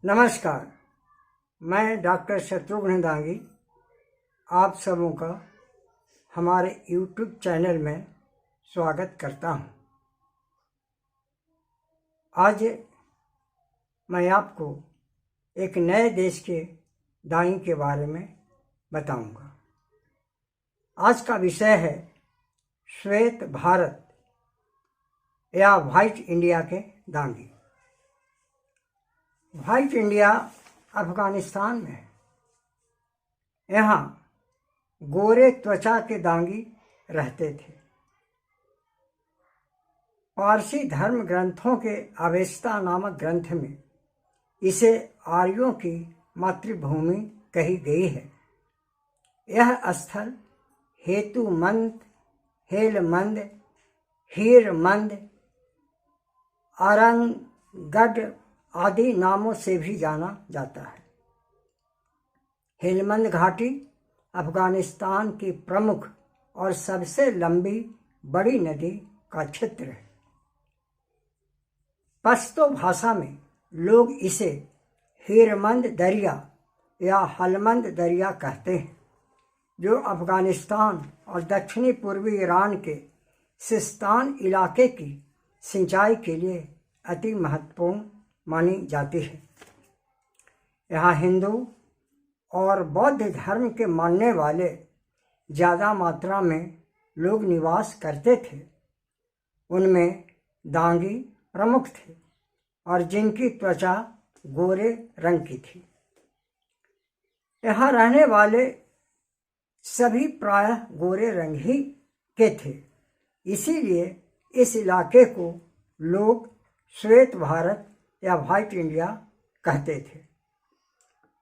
नमस्कार, मैं डॉक्टर शत्रुघ्न दांगी आप सबों का हमारे YouTube चैनल में स्वागत करता हूं। आज मैं आपको एक नए देश के दाई के बारे में बताऊंगा। आज का विषय है श्वेत भारत या व्हाइट इंडिया के दांगी। व्हाइट इंडिया अफगानिस्तान में है। यहाँ गोरे त्वचा के दांगी रहते थे। पारसी धर्म ग्रंथों के अवेस्ता नामक ग्रंथ में इसे आर्यों की मातृभूमि कही गई है। यह स्थल हेतुमंद, हेलमंद, हीरमंद, अरंगड आदि नामों से भी जाना जाता है। हेलमंद घाटी अफगानिस्तान की प्रमुख और सबसे लंबी बड़ी नदी का क्षेत्र है। पश्तो भाषा में लोग इसे हीरमंद दरिया या हलमंद दरिया कहते हैं, जो अफगानिस्तान और दक्षिणी पूर्वी ईरान के सिस्तान इलाके की सिंचाई के लिए अति महत्वपूर्ण मानी जाती है। यहाँ हिंदू और बौद्ध धर्म के मानने वाले ज़्यादा मात्रा में लोग निवास करते थे। उनमें दांगी प्रमुख थे और जिनकी त्वचा गोरे रंग की थी। यहाँ रहने वाले सभी प्रायः गोरे रंग ही के थे। इसीलिए इस इलाके को लोग श्वेत भारत या व्हाइट इंडिया कहते थे।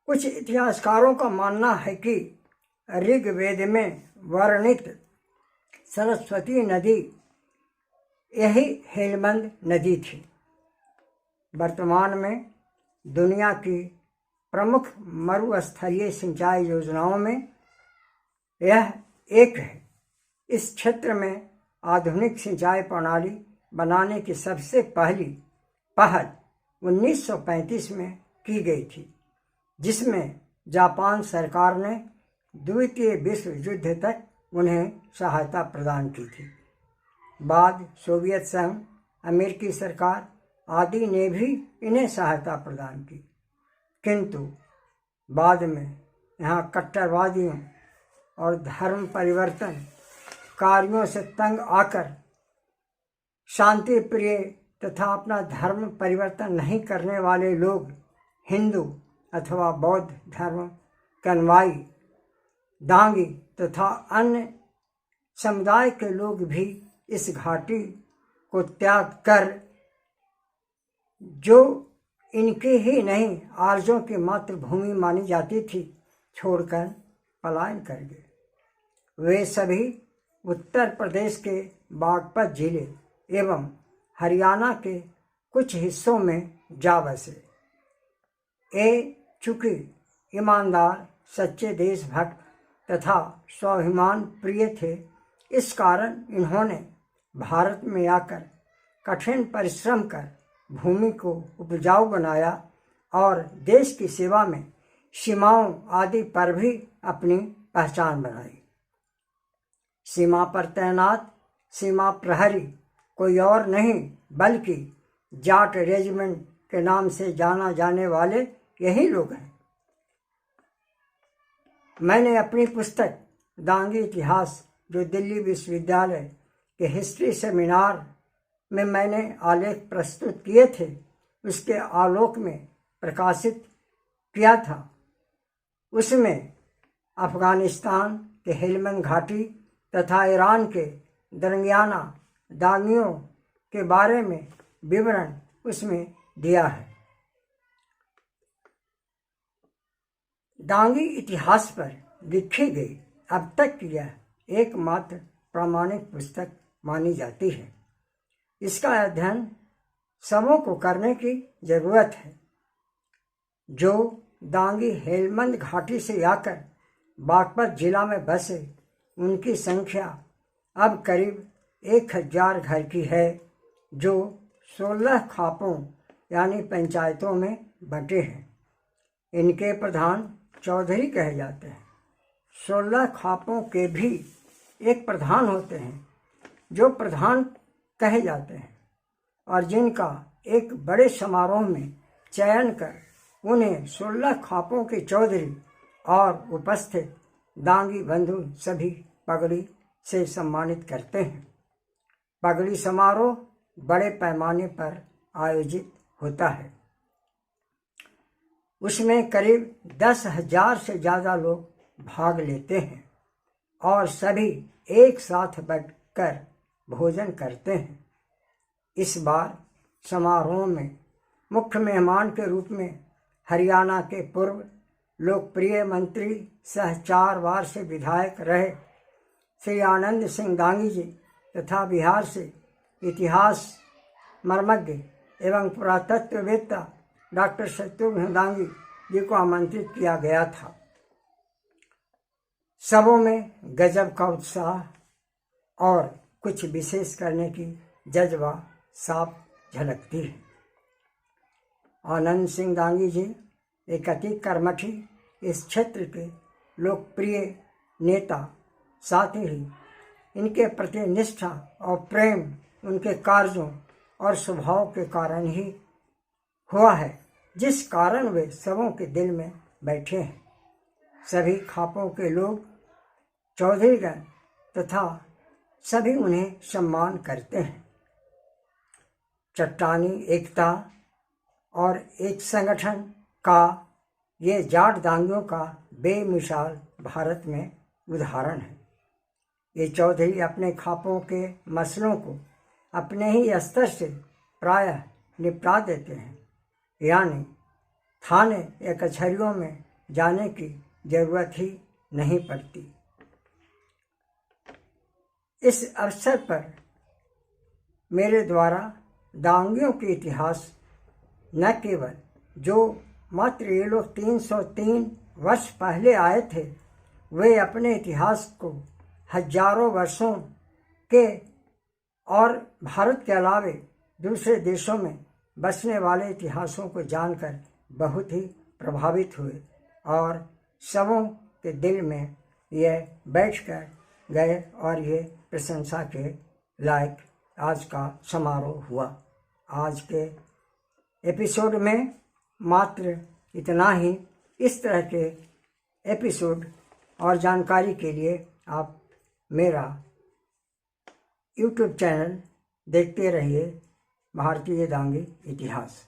कुछ इतिहासकारों का मानना है कि ऋग्वेद में वर्णित सरस्वती नदी यही हेलमंद नदी थी। वर्तमान में दुनिया की प्रमुख मरुस्थलीय सिंचाई योजनाओं में यह एक है। इस क्षेत्र में आधुनिक सिंचाई प्रणाली बनाने की सबसे पहली पहल 1935 में की गई थी, जिसमें जापान सरकार ने द्वितीय विश्व युद्ध तक उन्हें सहायता प्रदान की थी। बाद सोवियत संघ, अमेरिकी सरकार आदि ने भी इन्हें सहायता प्रदान की, किंतु बाद में यहाँ कट्टरवादियों और धर्म परिवर्तन कार्यों से तंग आकर शांति प्रिय तथा अपना धर्म परिवर्तन नहीं करने वाले लोग, हिंदू अथवा बौद्ध धर्म के अनुयायी, दांगी तथा अन्य समुदाय के लोग भी इस घाटी को त्याग कर, जो इनके ही नहीं आर्यों की मातृभूमि मानी जाती थी, छोड़कर पलायन कर गए। वे सभी उत्तर प्रदेश के बागपत जिले एवं हरियाणा के कुछ हिस्सों में जा बसे। चूँकि ईमानदार, सच्चे देशभक्त तथा स्वाभिमान प्रिय थे, इस कारण इन्होंने भारत में आकर कठिन परिश्रम कर भूमि को उपजाऊ बनाया और देश की सेवा में सीमाओं आदि पर भी अपनी पहचान बनाई। सीमा पर तैनात सीमा प्रहरी कोई और नहीं बल्कि जाट रेजिमेंट के नाम से जाना जाने वाले यही लोग हैं। मैंने अपनी पुस्तक दांगी इतिहास, जो दिल्ली विश्वविद्यालय के हिस्ट्री सेमिनार में मैंने आलेख प्रस्तुत किए थे, उसके आलोक में प्रकाशित किया था। उसमें अफगानिस्तान के हेलमंद घाटी तथा ईरान के दरमियाना दांगियों के बारे में विवरण उसमें दिया है। दांगी इतिहास पर लिखी गई अब तक की यह एकमात्र प्रामाणिक पुस्तक मानी जाती है। इसका अध्ययन सबों को करने की जरूरत है। जो दांगी हेलमंद घाटी से आकर बागपत जिला में बसे, उनकी संख्या अब करीब 1000 घर की है, जो 16 खापों यानी पंचायतों में बंटे हैं। इनके प्रधान चौधरी कहे जाते हैं। 16 खापों के भी एक प्रधान होते हैं जो प्रधान कहे जाते हैं और जिनका एक बड़े समारोह में चयन कर उन्हें 16 खापों के चौधरी और उपस्थित दांगी बंधु सभी पगड़ी से सम्मानित करते हैं। पगड़ी समारोह बड़े पैमाने पर आयोजित होता है। उसमें करीब 10,000 से ज़्यादा लोग भाग लेते हैं और सभी एक साथ बैठकर भोजन करते हैं। इस बार समारोह में मुख्य मेहमान के रूप में हरियाणा के पूर्व लोकप्रिय मंत्री सह 4 बार से विधायक रहे श्री आनंद सिंह दांगी जी तथा बिहार से इतिहास मर्मज्ञ एवं पुरातत्ववेत्ता डॉक्टर शत्रुघ्न दांगी जी को आमंत्रित किया गया था। सबों में गजब का उत्साह और कुछ विशेष करने की जज्बा साफ झलकती है। आनंद सिंह दांगी जी एक अति कर्मठी इस क्षेत्र के लोकप्रिय नेता, साथ ही इनके प्रति निष्ठा और प्रेम उनके कार्यों और स्वभाव के कारण ही हुआ है, जिस कारण वे सबों के दिल में बैठे हैं। सभी खापों के लोग, चौधरीगण तथा सभी उन्हें सम्मान करते हैं। चट्टानी एकता और एक संगठन का ये जाट दांगियों का बेमिसाल भारत में उदाहरण है। ये चौधरी अपने खापों के मसलों को अपने ही स्तर से प्रायः निपटा देते हैं, यानी थाने या कचहरियों में जाने की जरूरत ही नहीं पड़ती। इस अवसर पर मेरे द्वारा दांगियों के इतिहास न केवल जो मात्र ये लोग 303 वर्ष पहले आए थे, वे अपने इतिहास को हजारों वर्षों के और भारत के अलावे दूसरे देशों में बसने वाले इतिहासों को जानकर बहुत ही प्रभावित हुए और सबों के दिल में यह बैठकर गए और ये प्रशंसा के लायक आज का समारोह हुआ। आज के एपिसोड में मात्र इतना ही। इस तरह के एपिसोड और जानकारी के लिए आप मेरा YouTube चैनल देखते रहिए, भारतीय दांगी इतिहास।